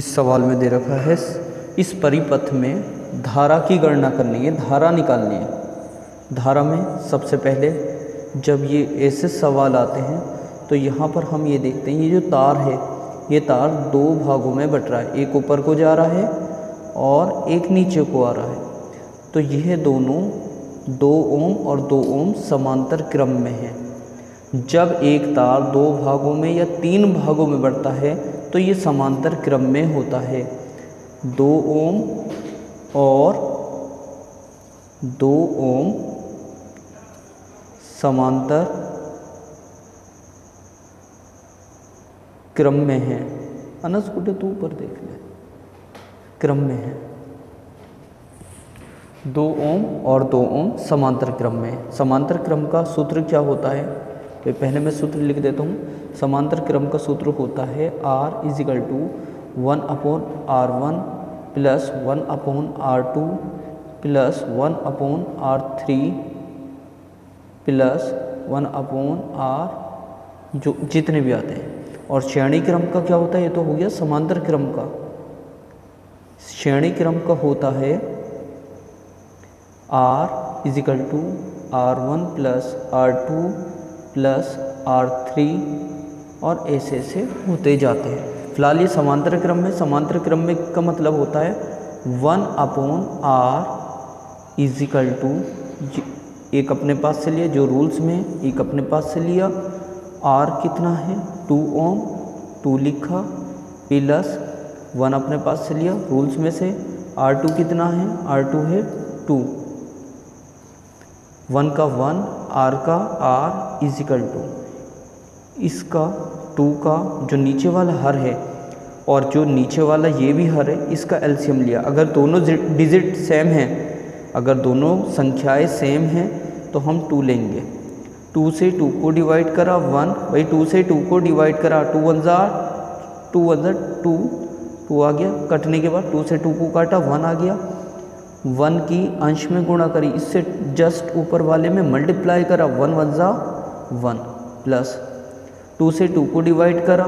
इस सवाल में दे रखा है इस परिपथ में धारा की गणना करनी है, धारा निकालनी है। धारा में सबसे पहले जब ये ऐसे सवाल आते हैं तो यहाँ पर हम ये देखते हैं, ये जो तार है ये तार दो भागों में बट रहा है, एक ऊपर को जा रहा है और एक नीचे को आ रहा है। तो यह दोनों 2 ओम और 2 ओम समांतर क्रम में है। जब एक तार 2 भागों में या 3 भागों में बढ़ता है तो ये समांतर क्रम में होता है। 2 ओम और 2 ओम समांतर क्रम में है। अनस गुड्डे तू ऊपर देख ले, क्रम में है। 2 ओम और 2 ओम समांतर क्रम में। समांतर क्रम का सूत्र क्या होता है? तो पहले मैं सूत्र लिख देता हूँ। समांतर क्रम का सूत्र होता है R = 1/R1 + 1/R2 + 1/R3 + 1/R जो जितने भी आते हैं। और श्रेणी क्रम का क्या होता है? ये तो हो गया समांतर क्रम का। श्रेणी क्रम का होता है R = R1 + R2 + R3 और ऐसे ऐसे होते जाते हैं। फिलहाल ये समांतर क्रम में। समांतर क्रम में का मतलब होता है 1/R = एक अपने पास से लिया जो रूल्स में, एक अपने पास से लिया। R कितना है? 2 ओम, 2 लिखा, प्लस 1 अपने पास से लिया रूल्स में से। R2 कितना है? R2 है 2, 1 का 1, R का R = इसका 2 का जो नीचे वाला हर है और जो नीचे वाला ये भी हर है, इसका एलसीएम लिया। अगर दोनों डिजिट सेम हैं, अगर दोनों संख्याएं सेम हैं तो हम 2 लेंगे। 2 से 2 को डिवाइड करा 1, भाई 2 से 2 को डिवाइड करा 2 1 ज़ा 2 आ गया। कटने के बाद 2 से 2 को काटा 1 आ गया। 1 की अंश में गुणा करी, इससे जस्ट ऊपर वाले में मल्टीप्लाई करा 1 1 ज़ा 1 प्लस 2 से 2 को डिवाइड करा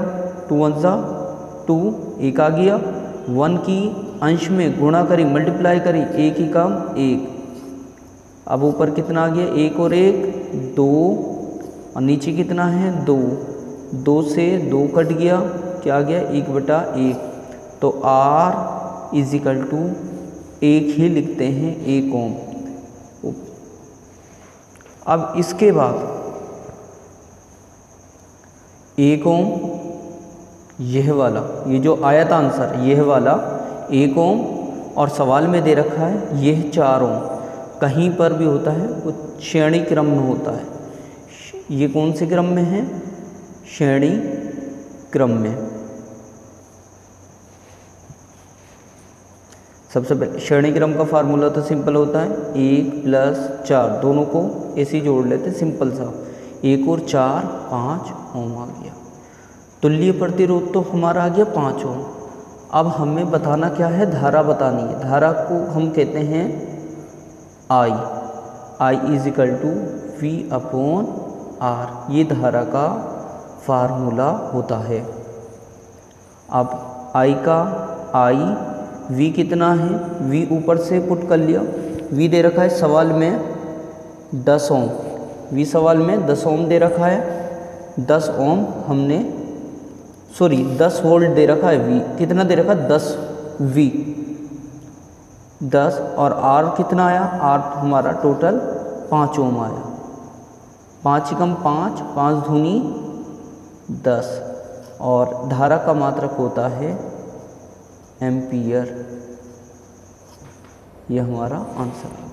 2 1 ज़ा 2, 1 आ गया। 1 की अंश में गुणा करी मल्टीप्लाई करी, 1 ही काम 1। अब ऊपर कितना आ गया? 1 और 1 2 और नीचे कितना है? 2। 2 से 2 कट गया, क्या आ गया? 1/1। तो R = 1 ही लिखते हैं, 1 ओम। अब इसके बाद 1 ओम, यह वाला, ये जो आया था आंसर, यह वाला 1 ओम, और सवाल में दे रखा है यह 4 ओम। कहीं पर भी होता है वो श्रेणी क्रम में होता है। ये कौन से क्रम में है? श्रेणी क्रम में। सबसे पहले श्रेणी क्रम का फार्मूला तो सिंपल होता है, 1 + 4, दोनों को ऐसे ही जोड़ लेते, सिंपल सा। 1 और 4 5 ओम आ गया। तुल्य प्रतिरोध तो हमारा आ गया 5 ओम। अब हमें बताना क्या है? धारा बतानी है। धारा को हम कहते हैं I = V/R। ये धारा का फार्मूला होता है। अब I का V कितना है? V ऊपर से पुट कर लिया। V दे रखा है सवाल में 10 ओम। V सवाल में 10 ओम दे रखा है। 10 ओम हमने 10 वोल्ट दे रखा है। V कितना दे रखा है? 10 V 10 और R कितना आया? R हमारा टोटल 5 ओम आया। 5 × 5 5 दूनी 10 और धारा का मात्रक होता है एम्पियर। यह हमारा आंसर है।